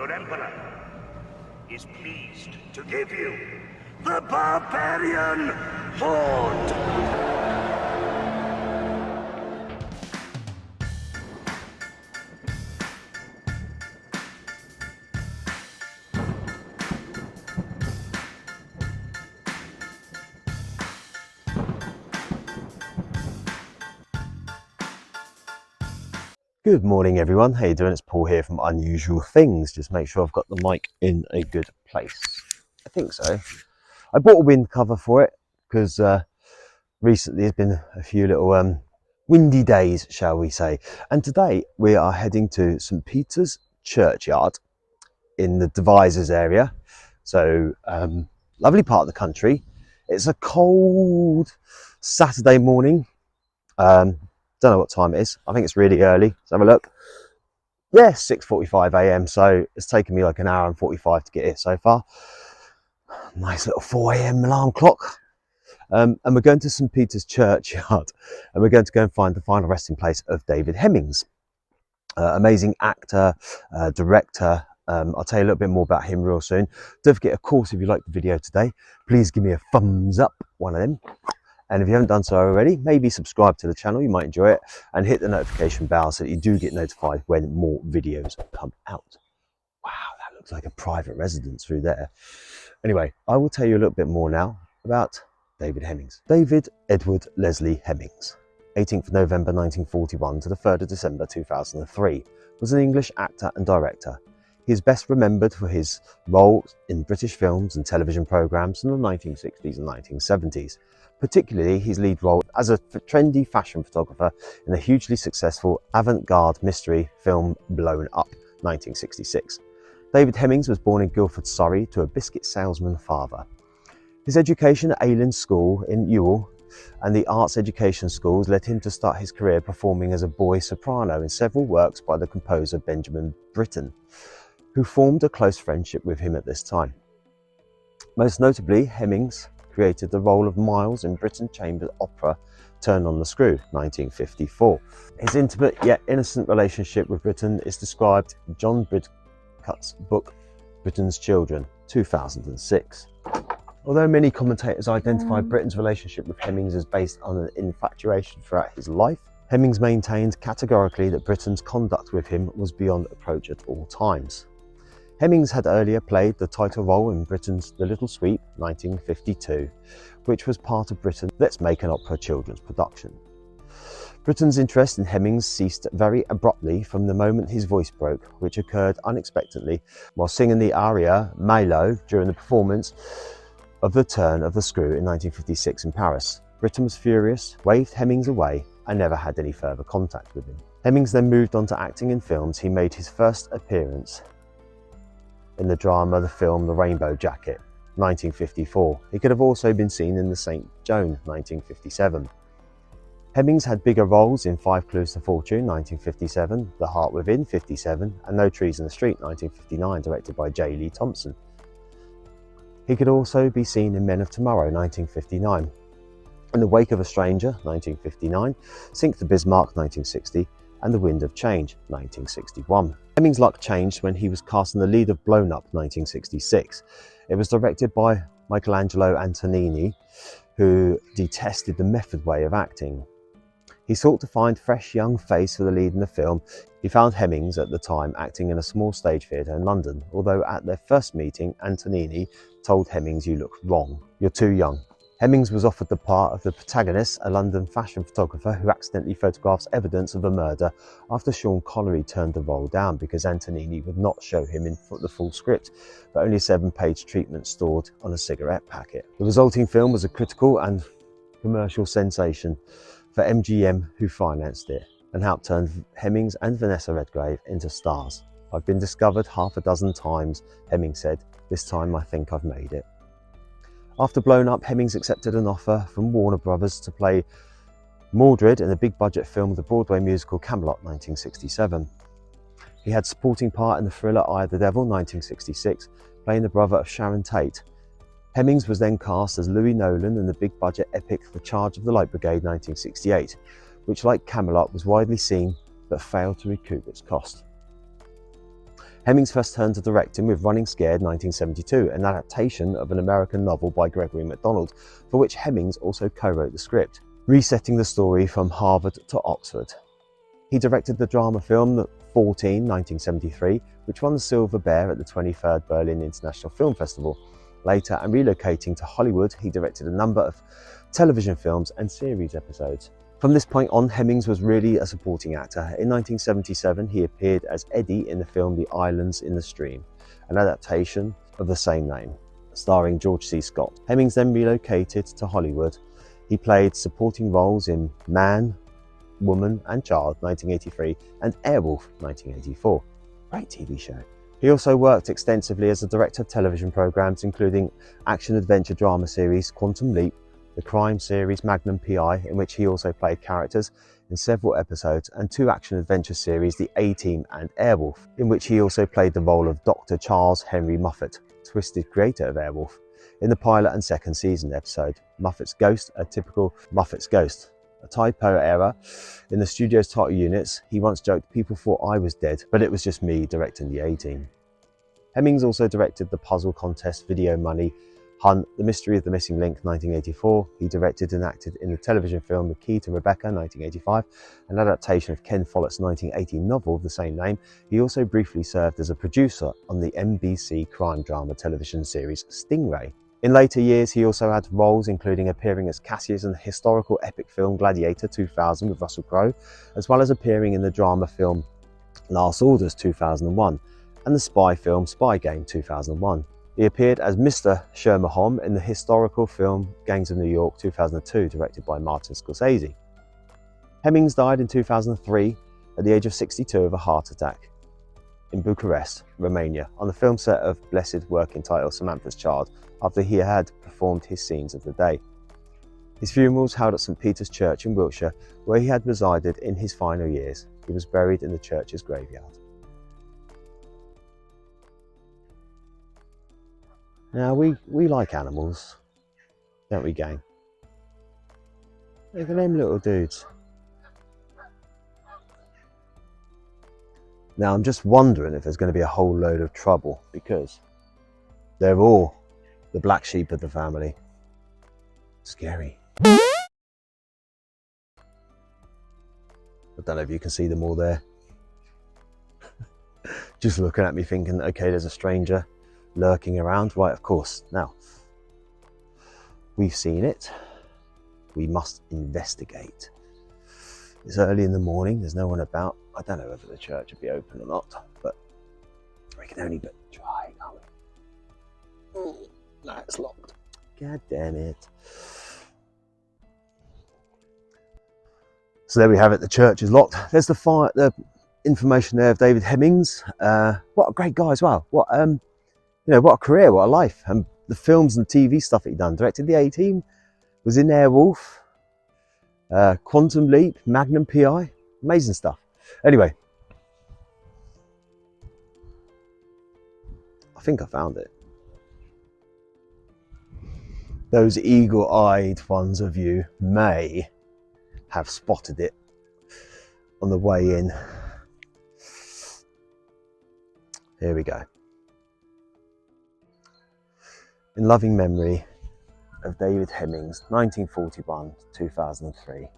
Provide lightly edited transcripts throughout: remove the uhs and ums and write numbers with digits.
your emperor is pleased to give you the Barbarian Horde. Good morning everyone, how you doing? It's Paul here from Unusual Things. Just make sure I've got the mic in a good place. I think so. I bought a wind cover for it because recently there's been a few little windy days, shall we say. And today we are heading to St Peter's Churchyard in the Devizes area. So lovely part of the country. It's a cold Saturday morning. Don't know what time it is. I think it's really early. Let's have a look. Yeah, 6:45 a.m. So it's taken me like an hour and 45 to get here so far. Nice little 4 a.m. alarm clock. And we're going to St Peter's Churchyard, and we're going to go and find the final resting place of David Hemmings. Amazing actor, director. I'll tell you a little bit more about him real soon. Don't forget, of course, if you liked the video today, please give me a thumbs up, one of them. And if you haven't done so already, maybe subscribe to the channel, you might enjoy it, and hit the notification bell so that you do get notified when more videos come out. Wow, that looks like a private residence through there. Anyway, I will tell you a little bit more now about David Hemmings. David Edward Leslie Hemmings, 18th of November 1941 to the 3rd of December 2003, was an English actor and director. He is best remembered for his roles in British films and television programmes in the 1960s and 1970s. Particularly his lead role as a trendy fashion photographer in the hugely successful avant-garde mystery film Blowup, 1966. David Hemmings was born in Guildford, Surrey, to a biscuit salesman father. His education at Aylands School in Ewell and the arts education schools led him to start his career performing as a boy soprano in several works by the composer Benjamin Britten, who formed a close friendship with him at this time. Most notably, Hemmings created the role of Miles in Britten Chambers' opera Turn on the Screw, 1954. His intimate yet innocent relationship with Britten is described in John Bridcut's book Britten's Children, 2006. Although many commentators identify Britten's relationship with Hemmings as based on an infatuation throughout his life, Hemmings maintained categorically that Britten's conduct with him was beyond reproach at all times. Hemmings had earlier played the title role in Britten's The Little Sweep, 1952, which was part of Britten's Let's Make an Opera children's production. Britten's interest in Hemmings ceased very abruptly from the moment his voice broke, which occurred unexpectedly while singing the aria Milo during the performance of the Turn of the Screw in 1956 in Paris. Britten was furious, waved Hemmings away, and never had any further contact with him. Hemmings then moved on to acting in films. He made his first appearance in the drama The Film The Rainbow Jacket, 1954. He could have also been seen in The St. Joan, 1957. Hemmings had bigger roles in 5 Clues to Fortune, 1957, The Heart Within, 57, and No Trees in the Street, 1959, directed by J. Lee Thompson. He could also be seen in Men of Tomorrow, 1959, In the Wake of a Stranger, 1959, Sink to Bismarck, 1960, and The Wind of Change, 1961. Hemmings' luck changed when he was cast in the lead of Blowup, 1966. It was directed by Michelangelo Antonioni, who detested the method way of acting. He sought to find a fresh young face for the lead in the film. He found Hemmings at the time acting in a small stage theatre in London, although at their first meeting, Antonioni told Hemmings, "You look wrong, you're too young." Hemmings was offered the part of the protagonist, a London fashion photographer who accidentally photographs evidence of a murder after Sean Connery turned the role down because Antonioni would not show him in the full script, but only a 7-page treatment stored on a cigarette packet. The resulting film was a critical and commercial sensation for MGM, who financed it and helped turn Hemmings and Vanessa Redgrave into stars. "I've been discovered half a dozen times," Hemmings said. "This time I think I've made it." After Blowup, Hemmings accepted an offer from Warner Brothers to play Mordred in the big-budget film The Broadway musical Camelot, 1967. He had a supporting part in the thriller Eye of the Devil, 1966, playing the brother of Sharon Tate. Hemmings was then cast as Louis Nolan in the big-budget epic The Charge of the Light Brigade, 1968, which, like Camelot, was widely seen but failed to recoup its cost. Hemmings first turned to directing with Running Scared 1972, an adaptation of an American novel by Gregory MacDonald, for which Hemmings also co-wrote the script, resetting the story from Harvard to Oxford. He directed the drama film 14, 1973, which won the Silver Bear at the 23rd Berlin International Film Festival. Later, and relocating to Hollywood, he directed a number of television films and series episodes. From this point on, Hemmings was really a supporting actor. In 1977, he appeared as Eddie in the film The Islands in the Stream, an adaptation of the same name, starring George C. Scott. Hemmings then relocated to Hollywood. He played supporting roles in Man, Woman and Child 1983 and Airwolf 1984. Great TV show. He also worked extensively as a director of television programs, including action-adventure drama series Quantum Leap, the crime series Magnum PI, in which he also played characters in several episodes, and two action-adventure series, The A-Team and Airwolf, in which he also played the role of Dr. Charles Henry Moffat, twisted creator of Airwolf, in the pilot and second season episode, Moffat's Ghost, a typical Moffat's Ghost. A typo error in the studio's title units. He once joked, "People thought I was dead, but it was just me directing the A-Team." Hemmings also directed the puzzle contest Video Money Hunt, The Mystery of the Missing Link 1984. He directed and acted in the television film The Key to Rebecca 1985, an adaptation of Ken Follett's 1980 novel of the same name. He also briefly served as a producer on the NBC crime drama television series Stingray. In later years, he also had roles including appearing as Cassius in the historical epic film Gladiator 2000 with Russel Crowe, as well as appearing in the drama film Last Orders 2001 and the spy film Spy Game 2001. He appeared as Mr. Shermerholm in the historical film Gangs of New York 2002, directed by Martin Scorsese. Hemmings died in 2003 at the age of 62 of a heart attack in Bucharest, Romania, on the film set of Blessed working title Samantha's Child, after he had performed his scenes of the day. His funeral was held at St. Peter's Church in Wiltshire, where he had resided in his final years. He was buried in the church's graveyard. Now, we like animals, don't we, gang? Look at them little dudes. Now, I'm just wondering if there's going to be a whole load of trouble, because they're all the black sheep of the family. Scary. I don't know if you can see them all there. Just looking at me thinking, okay, there's a stranger lurking around. Right, of course. Now, we've seen it. We must investigate. It's early in the morning. There's no one about. I don't know whether the church will be open or not, but we can only but try, can't we? No, it's locked. God damn it. So there we have it. The church is locked. There's the information there of David Hemmings. What a great guy as well. What what a career, what a life. And the films and TV stuff that he done. Directed the A-Team, was in Airwolf, Quantum Leap, Magnum PI, amazing stuff. Anyway, I think I found it. Those eagle-eyed ones of you may have spotted it on the way in. Here we go. In loving memory of David Hemmings, 1941 to 2003.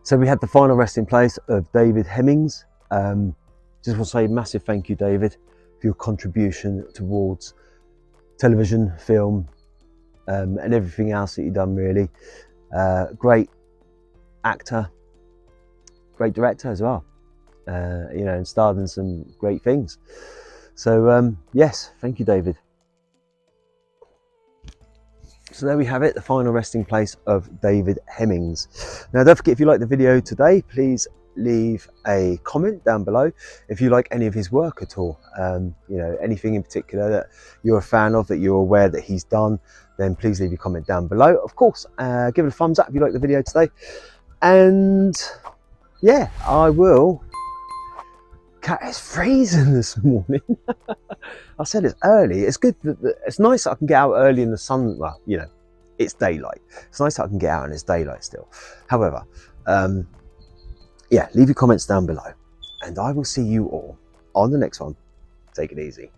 So we had the final resting place of David Hemmings. Just want to say a massive thank you, David, for your contribution towards television, film, and everything else that you've done, really. Great actor, great director as well, and starred in some great things. So yes, thank you, David. So there we have it, the final resting place of David Hemmings. Now don't forget, if you like the video today, please leave a comment down below if you like any of his work at all. Anything in particular that you're a fan of, that you're aware that he's done, then please leave your comment down below. Of course, give it a thumbs up if you like the video today. And yeah, I will It's freezing this morning. I said it's early. It's good that it's nice that I can get out early in the sun. Well, you know, it's daylight. It's nice that I can get out and it's daylight still. However, yeah, leave your comments down below, and I will see you all on the next one. Take it easy.